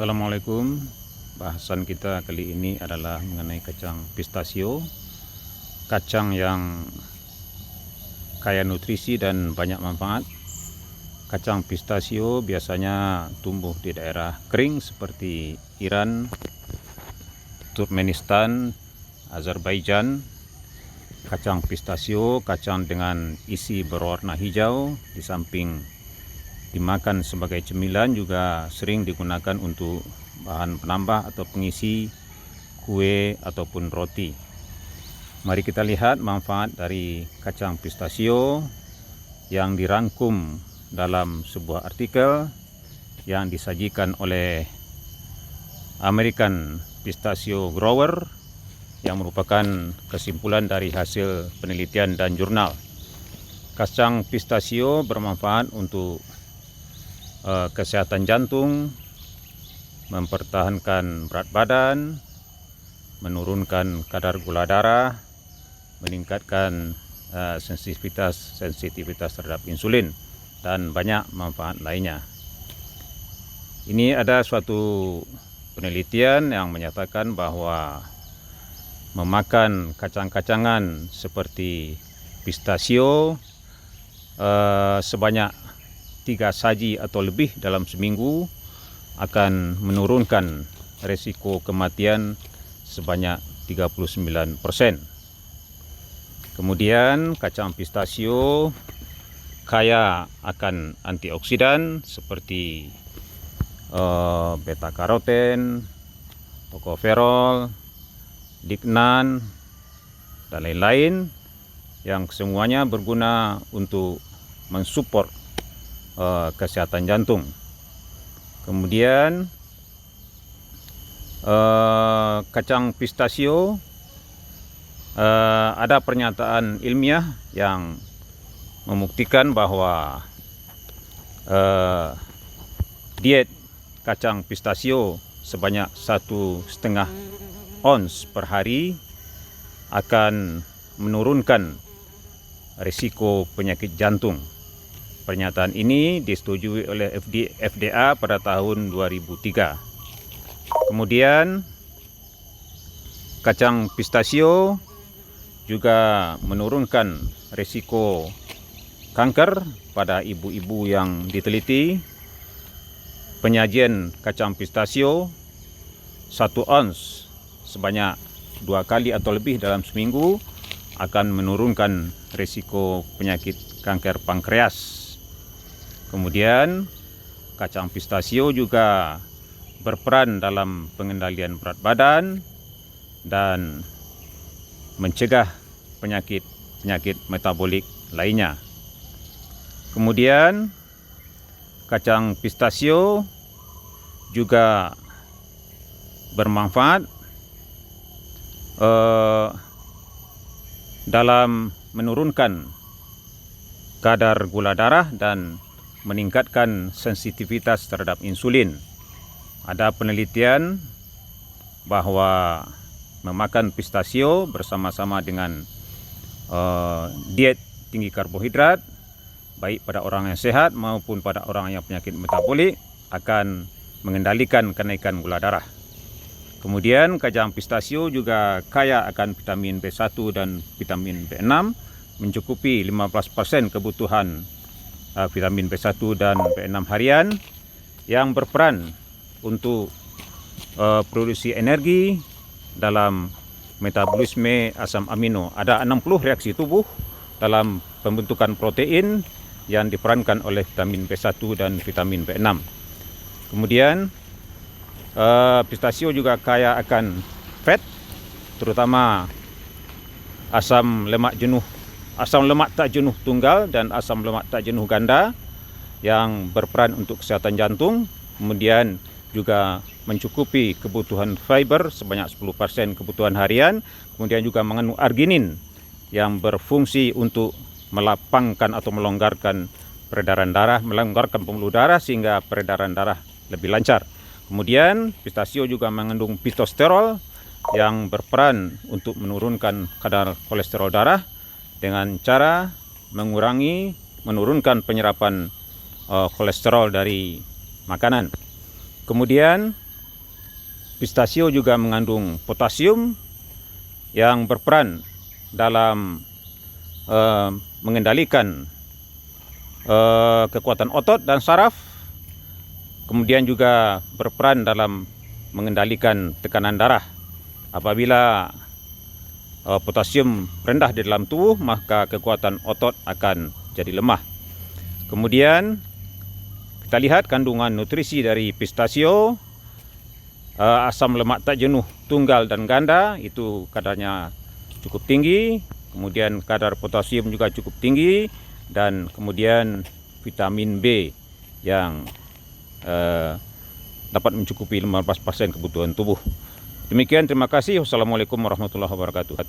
Assalamualaikum. Bahasan kita kali ini adalah mengenai kacang pistachio, kacang yang kaya nutrisi dan banyak manfaat. Kacang pistachio biasanya tumbuh di daerah kering seperti Iran, Turkmenistan, Azerbaijan. Kacang pistachio, kacang dengan isi berwarna hijau, di samping dimakan sebagai cemilan juga sering digunakan untuk bahan penambah atau pengisi kue ataupun roti. Mari kita lihat manfaat dari kacang pistachio yang dirangkum dalam sebuah artikel yang disajikan oleh American Pistachio Grower yang merupakan kesimpulan dari hasil penelitian dan jurnal. Kacang pistachio bermanfaat untuk kesehatan jantung, mempertahankan berat badan, menurunkan kadar gula darah, meningkatkan sensitivitas terhadap insulin, dan banyak manfaat lainnya. Ini ada suatu penelitian yang menyatakan bahwa memakan kacang-kacangan seperti pistachio sebanyak 3 saji atau lebih dalam seminggu akan menurunkan resiko kematian sebanyak 39%. Kemudian kacang pistachio kaya akan antioksidan seperti beta karoten, tokoferol, lignan, dan lain-lain yang semuanya berguna untuk mensupport kesehatan jantung. Kemudian kacang pistachio ada pernyataan ilmiah yang membuktikan bahwa diet kacang pistachio sebanyak 1,5 ons per hari akan menurunkan risiko penyakit jantung. Pernyataan ini disetujui oleh FDA pada tahun 2003. Kemudian kacang pistachio juga menurunkan risiko kanker pada ibu-ibu yang diteliti. Penyajian kacang pistachio 1 ons sebanyak 2 kali atau lebih dalam seminggu akan menurunkan risiko penyakit kanker pankreas. Kemudian kacang pistachio juga berperan dalam pengendalian berat badan dan mencegah penyakit metabolik lainnya. Kemudian kacang pistachio juga bermanfaat dalam menurunkan kadar gula darah dan meningkatkan sensitivitas terhadap insulin. Ada penelitian bahwa memakan pistachio bersama-sama dengan diet tinggi karbohidrat, baik pada orang yang sehat maupun pada orang yang penyakit metabolik, akan mengendalikan kenaikan gula darah. Kemudian kacang pistachio juga kaya akan vitamin B1 dan vitamin B6, mencukupi 15% kebutuhan vitamin B1 dan B6 harian, yang berperan untuk produksi energi dalam metabolisme asam amino. Ada 60 reaksi tubuh dalam pembentukan protein yang diperankan oleh vitamin B1 dan vitamin B6. Kemudian pistachio juga kaya akan fat, terutama asam lemak tak jenuh tunggal dan asam lemak tak jenuh ganda yang berperan untuk kesehatan jantung. Kemudian juga mencukupi kebutuhan fiber sebanyak 10% kebutuhan harian. Kemudian juga mengandung arginin yang berfungsi untuk melapangkan atau melonggarkan peredaran darah, melonggarkan pembuluh darah sehingga peredaran darah lebih lancar. Kemudian pistachio juga mengandung pitosterol yang berperan untuk menurunkan kadar kolesterol darah dengan cara menurunkan penyerapan kolesterol dari makanan. Kemudian Pistasio juga mengandung potasium yang berperan dalam mengendalikan kekuatan otot dan saraf, kemudian juga berperan dalam mengendalikan tekanan darah. Apabila potasium rendah di dalam tubuh, maka kekuatan otot akan jadi lemah. Kemudian kita lihat kandungan nutrisi dari pistasio. Asam lemak tak jenuh tunggal dan ganda itu kadarnya cukup tinggi, kemudian kadar potasium juga cukup tinggi, dan kemudian vitamin B yang dapat mencukupi 15% kebutuhan tubuh. Demikian, terima kasih. Wassalamualaikum warahmatullahi wabarakatuh.